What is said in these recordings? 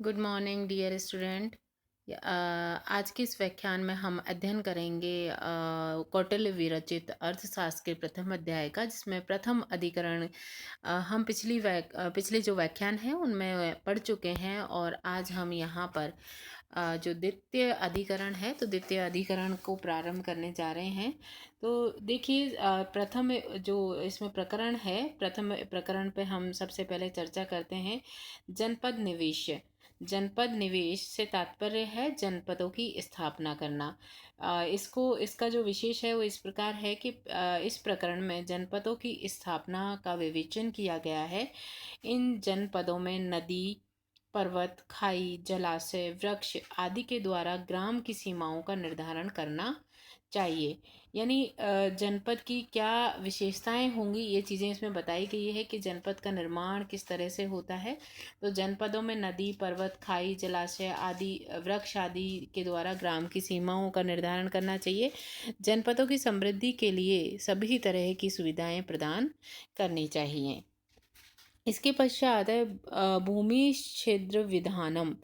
Good morning dear student. आज के इस व्याख्यान में हम अध्ययन करेंगे कौटिल्य विरचित अर्थशास्त्र के प्रथम अध्याय का, जिसमें प्रथम अधिकरण हम पिछले जो व्याख्यान हैं उनमें पढ़ चुके हैं। और आज हम यहाँ पर जो द्वितीय अधिकरण है, तो द्वितीय अधिकरण को प्रारंभ करने जा रहे हैं। तो देखिए, प्रथम जो इसमें प्रकरण है, प्रथम प्रकरण पे हम सबसे पहले चर्चा करते हैं जनपद निवेश। जनपद निवेश से तात्पर्य है जनपदों की स्थापना करना। इसका जो विशेष है वो इस प्रकार है कि इस प्रकरण में जनपदों की स्थापना का विवेचन किया गया है। इन जनपदों में नदी, पर्वत, खाई, जलाशय, वृक्ष आदि के द्वारा ग्राम की सीमाओं का निर्धारण करना चाहिए। यानी जनपद की क्या विशेषताएं होंगी, ये चीज़ें इसमें बताई गई है कि जनपद का निर्माण किस तरह से होता है। तो जनपदों में नदी, पर्वत, खाई, जलाशय आदि, वृक्ष आदि के द्वारा ग्राम की सीमाओं का निर्धारण करना चाहिए। जनपदों की समृद्धि के लिए सभी तरह की सुविधाएं प्रदान करनी चाहिए। इसके पश्चात है भूमि छिद्र विधानम।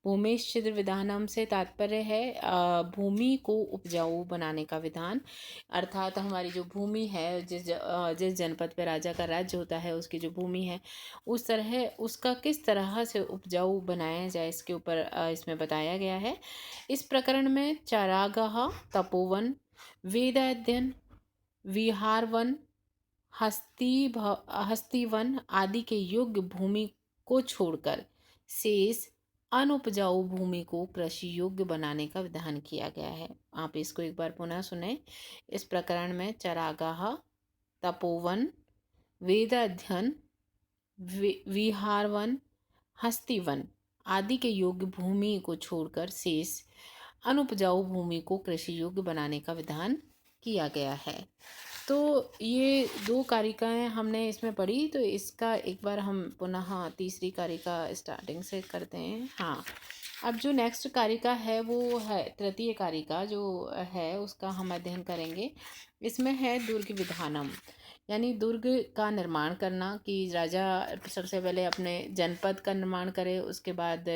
भूमि छिद्र विधानम से तात्पर्य है भूमि को उपजाऊ बनाने का विधान। अर्थात हमारी जो भूमि है, जिस जनपद पे राजा का राज्य होता है, उसकी जो भूमि है, उस तरह उसका किस तरह से उपजाऊ बनाया जाए, इसके ऊपर इसमें बताया गया है। इस प्रकरण में चारागाह, तपोवन, वेदाध्ययन, विहारवन, हस्तिवन आदि के योग्य भूमि को छोड़कर शेष अनुपजाऊ भूमि को कृषि योग्य बनाने का विधान किया गया है। आप इसको एक बार पुनः सुने। इस प्रकरण में चरागाह, तपोवन, वेद अध्ययन, विहारवन, हस्तिवन आदि के योग्य भूमि को छोड़कर शेष अनुपजाऊ भूमि को कृषि योग्य बनाने का विधान किया गया है। तो ये दो कारिकाएं हमने इसमें पढ़ी, तो इसका एक बार हम पुनः तीसरी कारिका स्टार्टिंग से करते हैं। हाँ, अब जो नेक्स्ट कारिका है वो है तृतीय कारिका जो है, उसका हम अध्ययन करेंगे। इसमें है दुर्ग विधानम, यानी दुर्ग का निर्माण करना, कि राजा सबसे पहले अपने जनपद का निर्माण करे, उसके बाद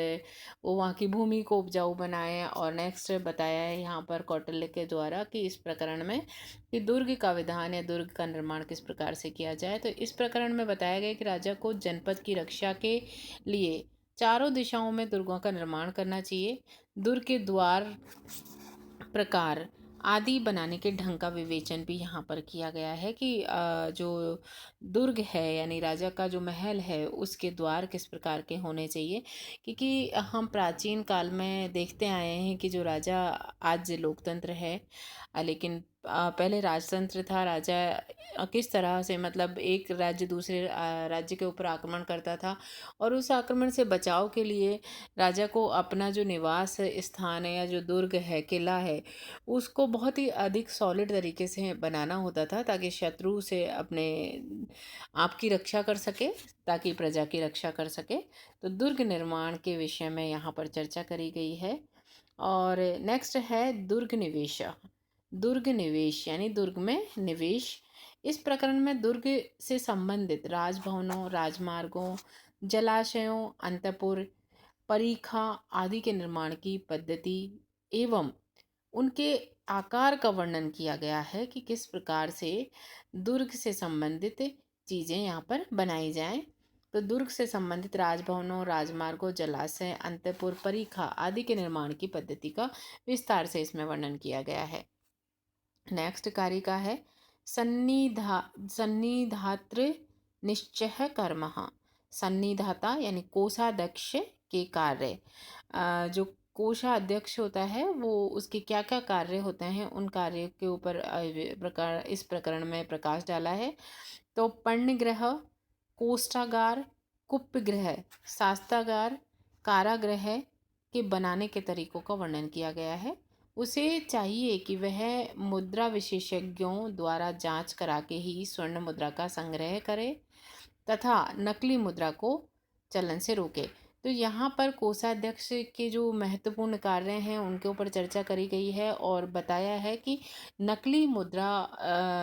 वो वहाँ की भूमि को उपजाऊ बनाए। और नेक्स्ट बताया है यहाँ पर कौटिल्य के द्वारा कि इस प्रकरण में कि दुर्ग का विधान या दुर्ग का निर्माण किस प्रकार से किया जाए। तो इस प्रकरण में बताया गया कि राजा को जनपद की रक्षा के लिए चारों दिशाओं में दुर्गों का निर्माण करना चाहिए। दुर्ग के द्वार, प्रकार आदि बनाने के ढंग का विवेचन भी यहाँ पर किया गया है कि जो दुर्ग है यानी राजा का जो महल है, उसके द्वार किस प्रकार के होने चाहिए। क्योंकि हम प्राचीन काल में देखते आए हैं कि जो राजा, आज लोकतंत्र है लेकिन पहले राजतंत्र था। राजा किस तरह से, मतलब एक राज्य दूसरे राज्य के ऊपर आक्रमण करता था, और उस आक्रमण से बचाव के लिए राजा को अपना जो निवास स्थान है या जो दुर्ग है, किला है, उसको बहुत ही अधिक सॉलिड तरीके से बनाना होता था, ताकि शत्रु से अपने आप की रक्षा कर सके, ताकि प्रजा की रक्षा कर सके। तो दुर्ग निर्माण के विषय में यहाँ पर चर्चा करी गई है। और नेक्स्ट है दुर्ग निवेश। दुर्ग निवेश यानी दुर्ग में निवेश। इस प्रकरण में दुर्ग से संबंधित राजभवनों, राजमार्गों, जलाशयों, अंतपुर, परीखा आदि के निर्माण की पद्धति एवं उनके आकार का वर्णन किया गया है कि किस प्रकार से दुर्ग से संबंधित चीज़ें यहाँ पर बनाई जाएं। तो दुर्ग से संबंधित राजभवनों, राजमार्गों, जलाशय, अंतपुर, परीखा आदि के निर्माण की पद्धति का विस्तार से इसमें वर्णन किया गया है। नेक्स्ट कारिका है सन्निधात्र निश्चय कर्म। सन्निधाता यानी कोषाध्यक्ष के कार्य, जो कोषाध्यक्ष होता है वो उसके क्या क्या कार्य होते हैं, उन कार्यों के ऊपर इस प्रकरण में प्रकाश डाला है। तो पर्णगृह, कोष्ठागार, कुप्यगृह, शास्त्रागार, कारागृह के बनाने के तरीकों का वर्णन किया गया है। उसे चाहिए कि वह मुद्रा विशेषज्ञों द्वारा जांच करा के ही स्वर्ण मुद्रा का संग्रह करे तथा नकली मुद्रा को चलन से रोके। तो यहाँ पर कोषाध्यक्ष के जो महत्वपूर्ण कार्य हैं उनके ऊपर चर्चा करी गई है और बताया है कि नकली मुद्रा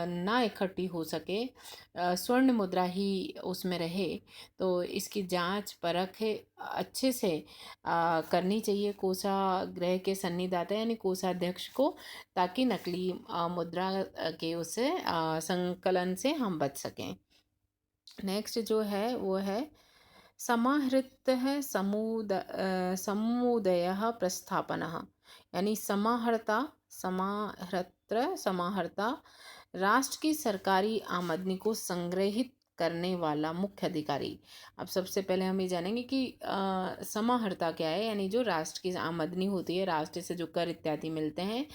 ना इकट्ठी हो सके, स्वर्ण मुद्रा ही उसमें रहे। तो इसकी जांच परख अच्छे से करनी चाहिए कोषागृह के सन्निधाता यानी कोषाध्यक्ष को, ताकि नकली मुद्रा के उससे संकलन से हम बच सकें। नेक्स्ट जो है वो है समाहृतः समुदयः प्रस्थापनः, यानी समाहर्ता राष्ट्र की सरकारी आमदनी को संग्रहित करने वाला मुख्य अधिकारी। अब सबसे पहले हम ये जानेंगे कि समाहर्ता क्या है, यानी जो राष्ट्र की आमदनी होती है, राष्ट्र से जो कर इत्यादि मिलते हैं,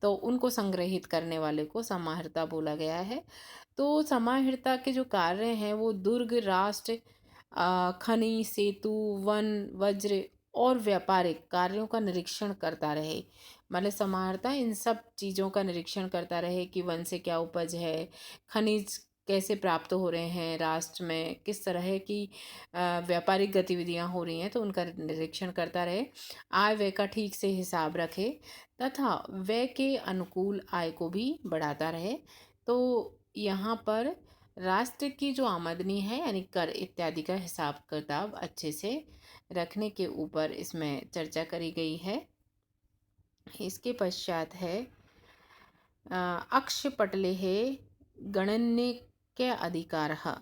तो उनको संग्रहित करने वाले को समाहर्ता बोला गया है। तो समाहर्ता के जो कार्य हैं वो दुर्ग, राष्ट्र, खनि, सेतु, वन, वज्र और व्यापारिक कार्यों का निरीक्षण करता रहे। मतलब समाहर्ता इन सब चीज़ों का निरीक्षण करता रहे कि वन से क्या उपज है, खनिज कैसे प्राप्त हो रहे हैं, राष्ट्र में किस तरह की व्यापारिक गतिविधियां हो रही हैं, तो उनका निरीक्षण करता रहे। आय व्यय का ठीक से हिसाब रखे तथा व्यय के अनुकूल आय को भी बढ़ाता रहे। तो यहाँ पर राष्ट्र की जो आमदनी है यानी कर इत्यादि का हिसाब किताब अच्छे से रखने के ऊपर इसमें चर्चा करी गई है। इसके पश्चात है अक्षपटलेः गणन्य अधिकारः।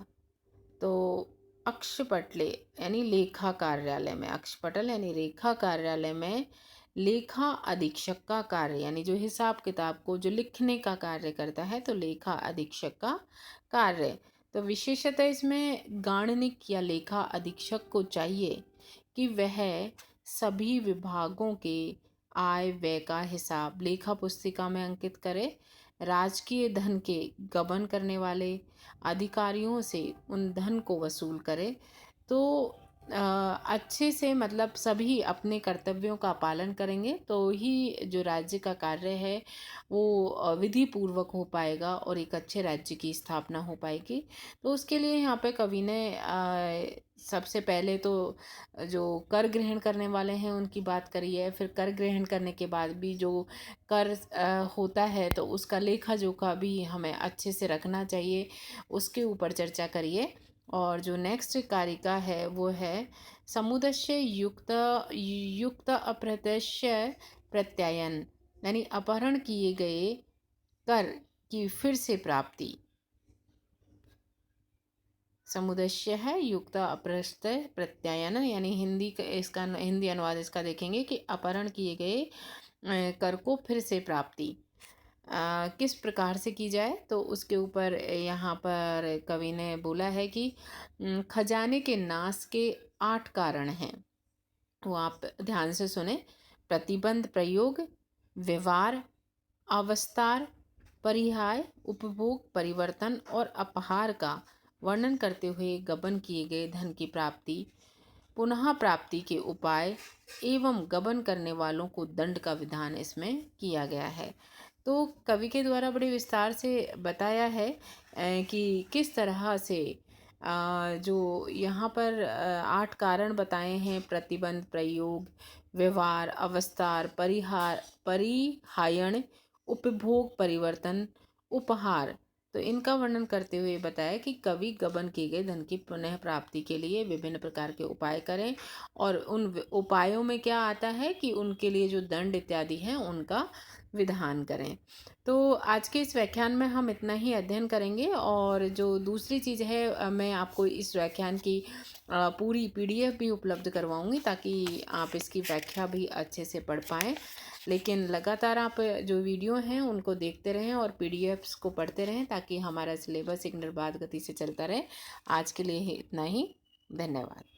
तो अक्षपटले यानी लेखा कार्यालय में, अक्षपटल यानी रेखा कार्यालय में लेखा अधीक्षक का कार्य, यानी जो हिसाब किताब को जो लिखने का कार्य करता है, तो लेखा अधीक्षक का कार्य। तो विशेषतः इसमें गाणनिक या लेखा अधीक्षक को चाहिए कि वह सभी विभागों के आय व्यय का हिसाब लेखा पुस्तिका में अंकित करे, राजकीय धन के गबन करने वाले अधिकारियों से उन धन को वसूल करे। तो अच्छे से मतलब सभी अपने कर्तव्यों का पालन करेंगे तो ही जो राज्य का कार्य है वो विधि पूर्वक हो पाएगा और एक अच्छे राज्य की स्थापना हो पाएगी। तो उसके लिए यहाँ पे कवि ने सबसे पहले तो जो कर ग्रहण करने वाले हैं उनकी बात करी है, फिर कर ग्रहण करने के बाद भी जो कर होता है तो उसका लेखा जोखा भी हमें अच्छे से रखना चाहिए, उसके ऊपर चर्चा करिए। और जो नेक्स्ट कारिका है वो है समुदस्य युक्त अप्रत्यक्ष प्रत्यायन, यानी अपहरण किए गए कर की फिर से प्राप्ति। समुदस्य है युक्त अप्रत्यक्ष प्रत्यायन, यानी हिंदी इसका हिंदी अनुवाद इसका देखेंगे कि अपहरण किए गए कर को फिर से प्राप्ति किस प्रकार से की जाए। तो उसके ऊपर यहाँ पर कवि ने बोला है कि खजाने के नाश के 8 कारण हैं, वो आप ध्यान से सुने। प्रतिबंध, प्रयोग, व्यवहार, अवस्तार, परिहाय, उपभोग, परिवर्तन और अपहार का वर्णन करते हुए गबन किए गए धन की प्राप्ति, पुनः प्राप्ति के उपाय एवं गबन करने वालों को दंड का विधान इसमें किया गया है। तो कवि के द्वारा बड़े विस्तार से बताया है कि किस तरह से जो यहाँ पर 8 कारण बताए हैं, प्रतिबंध, प्रयोग, व्यवहार, अवस्तार, परिहायण, उपभोग, परिवर्तन, उपहार, तो इनका वर्णन करते हुए बताया कि कवि गबन किए गए धन की पुनः प्राप्ति के लिए विभिन्न प्रकार के उपाय करें और उन उपायों में क्या आता है कि उनके लिए जो दंड इत्यादि हैं उनका विधान करें। तो आज के इस व्याख्यान में हम इतना ही अध्ययन करेंगे और जो दूसरी चीज़ है मैं आपको इस व्याख्यान की पूरी PDF भी उपलब्ध करवाऊंगी ताकि आप इसकी व्याख्या भी अच्छे से पढ़ पाएँ। लेकिन लगातार आप जो वीडियो हैं उनको देखते रहें और PDFs को पढ़ते रहें ताकि हमारा सिलेबस एक निर्बाध गति से चलता रहे। आज के लिए इतना ही, धन्यवाद।